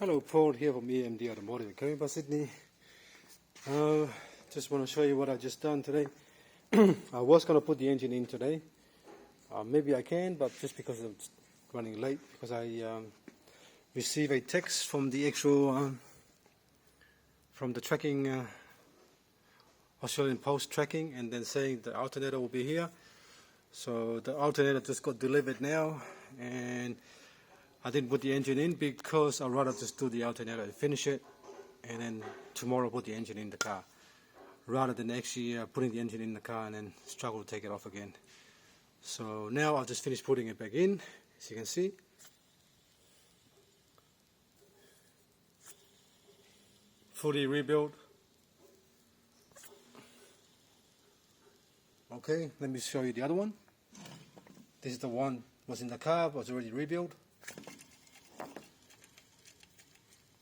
Hello, Paul here from EMD Automotive, Caringbah, Sydney. Just want to show you what I just done today. I was going to put the engine in today. Maybe I can, but just because it's running late, because I received a text from the actual from the tracking Australian Post tracking, and then saying the alternator will be here. So the alternator just got delivered now, and I didn't put the engine in because I'd rather just do the alternator and finish it, and then tomorrow put the engine in the car, rather than actually putting the engine in the car and then struggle to take it off again. So now I'll just finish putting it back in, as you can see. Fully rebuilt. Okay, let me show you the other one. This is the one was in the car, was already rebuilt.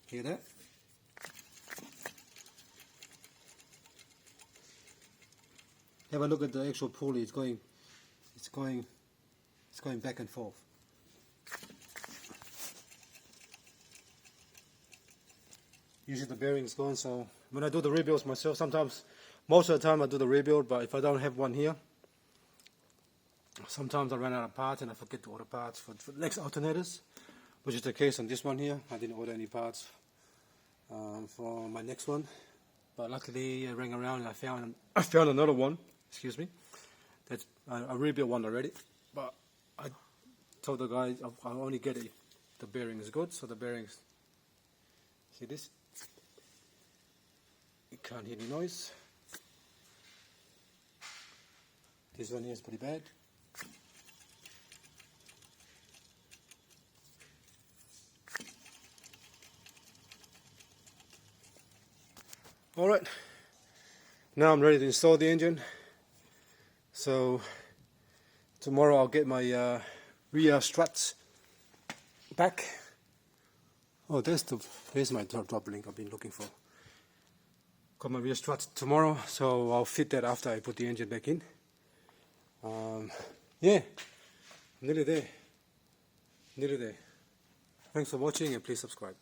Hear that? Have a look at the actual pulley. It's going back and forth. Usually the bearing's gone, so when I do the rebuilds myself, sometimes, most of the time I do the rebuild, but if I don't have one here, sometimes I run out of parts and I forget to order parts for the next alternators, which is the case on this one here. I didn't order any parts for my next one, but luckily I rang around and I found another one. Excuse me, that's a rebuilt one already. But I told the guy I'll only get it if the bearing is good. So the bearings, see this? You can't hear any noise. This one here is pretty bad. Alright, now I'm ready to install the engine. So tomorrow I'll get my rear struts back. Oh, there's my drop link I've been looking for. Got my rear struts tomorrow, so I'll fit that after I put the engine back in. Yeah, nearly there. Thanks for watching, and please subscribe.